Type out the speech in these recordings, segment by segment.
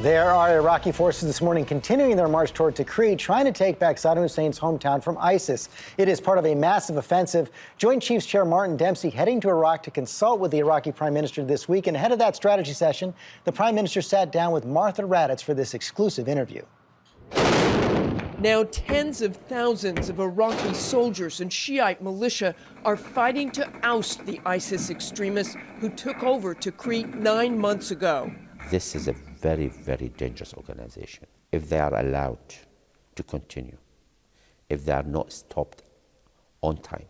There are Iraqi forces this morning continuing their march toward Tikrit, trying to take back Saddam Hussein's hometown from ISIS. It is part of a massive offensive. Joint Chiefs Chair Martin Dempsey heading to Iraq to consult with the Iraqi Prime Minister this week. And ahead of that strategy session, the Prime Minister sat down with Martha Raddatz for this exclusive interview. Now tens of thousands of Iraqi soldiers and Shiite militia are fighting to oust the ISIS extremists who took over Tikrit 9 months ago. This is a very, very dangerous organization. If they are allowed to continue, if they are not stopped on time,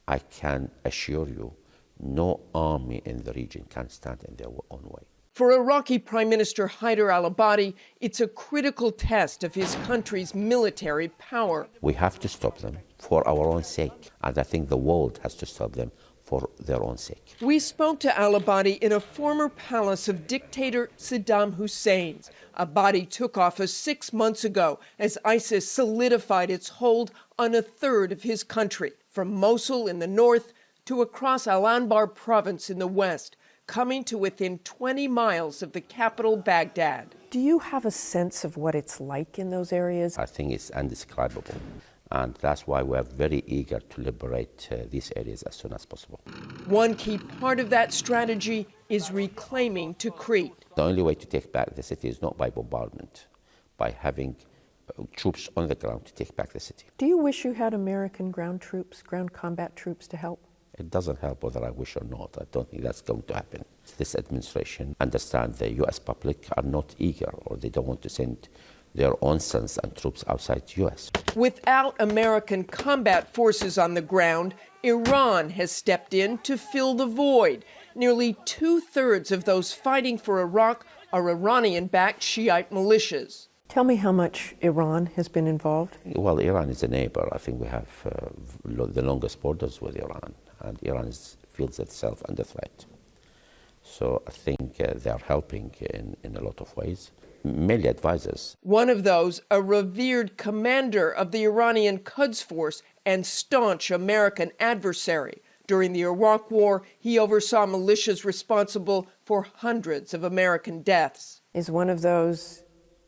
I can assure you no army in the region can stand in their own way. For Iraqi Prime Minister al-Abadi, it's a critical test of his country's military power. We have to stop them for our own sake, and I think the world has to stop them for their own sake. We spoke to al-Abadi in a former palace of dictator Saddam Hussein's. Abadi took office 6 months ago as ISIS solidified its hold on a third of his country, from Mosul in the north to across Anbar province in the west, coming to within 20 miles of the capital, Baghdad. Do you have a sense of what it's like in those areas? I think it's indescribable. And that's why we're very eager to liberate these areas as soon as possible. One key part of that strategy is reclaiming Tikrit. The only way to take back the city is not by bombardment, by having troops on the ground to take back the city. Do you wish you had American ground troops, ground combat troops to help? It doesn't help whether I wish or not. I don't think that's going to happen. This administration understands the U.S. public are not eager, or they don't want to send their own sons and troops outside the U.S. Without American combat forces on the ground, Iran has stepped in to fill the void. Nearly 2/3 of those fighting for Iraq are Iranian-backed Shiite militias. Tell me how much Iran has been involved. Well, Iran is a neighbor. I think we have the longest borders with Iran, and Iran feels itself under threat. So I think they are helping in a lot of ways. Mainly advisors. One of those, a revered commander of the Iranian Quds Force and staunch American adversary. During the Iraq War, he oversaw militias responsible for hundreds of American deaths. Is one of those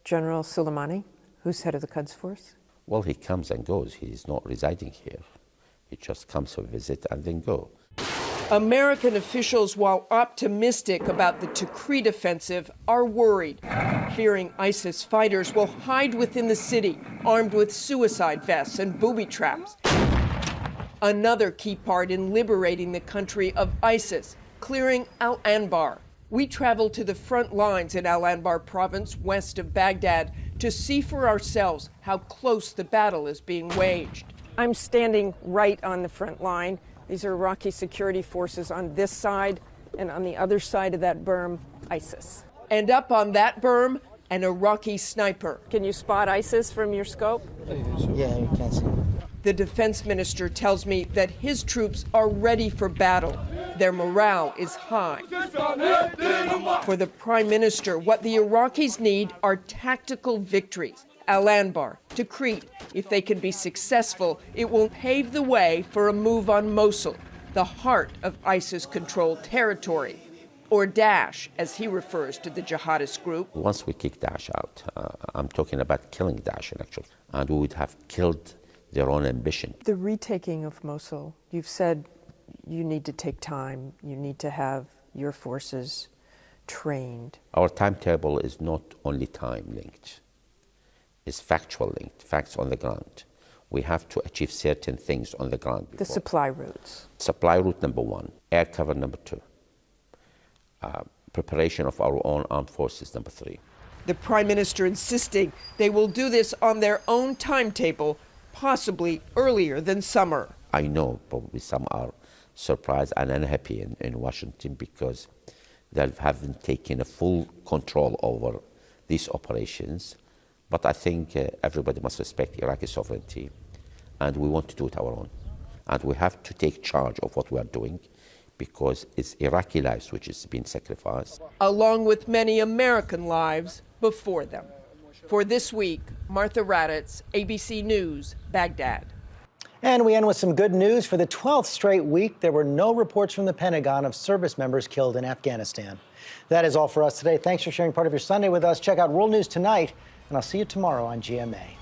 General Soleimani, who's head of the Quds Force? Well, he comes and goes. He's not residing here. He just comes to visit and then go. American officials, while optimistic about the Tikrit offensive, are worried, fearing ISIS fighters will hide within the city, armed with suicide vests and booby traps. Another key part in liberating the country of ISIS, clearing al-Anbar. We traveled to the front lines in al-Anbar province, west of Baghdad, to see for ourselves how close the battle is being waged. I'm standing right on the front line. These are Iraqi security forces on this side, and on the other side of that berm, ISIS. And up on that berm, an Iraqi sniper. Can you spot ISIS from your scope? Yeah, you can see. The defense minister tells me that his troops are ready for battle. Their morale is high. For the prime minister, what the Iraqis need are tactical victories. Al-Anbar, Tikrit. If they can be successful, it will pave the way for a move on Mosul, the heart of ISIS-controlled territory, or Daesh, as he refers to the jihadist group. Once we kick Daesh out, I'm talking about killing Daesh, actually, and we would have killed their own ambition. The retaking of Mosul, you've said you need to take time, you need to have your forces trained. Our timetable is not only time-linked. Is factual linked, facts on the ground. We have to achieve certain things on the ground before. The supply routes. Supply route number 1, air cover number 2, preparation of our own armed forces number 3. The prime minister insisting they will do this on their own timetable, possibly earlier than summer. I know probably some are surprised and unhappy in Washington because they haven't taken a full control over these operations. But I think everybody must respect Iraqi sovereignty, and we want to do it our own. And we have to take charge of what we are doing because it's Iraqi lives which is being sacrificed. Along with many American lives before them. For This Week, Martha Raddatz, ABC News, Baghdad. And we end with some good news. For the 12th straight week, there were no reports from the Pentagon of service members killed in Afghanistan. That is all for us today. Thanks for sharing part of your Sunday with us. Check out World News Tonight, and I'll see you tomorrow on GMA.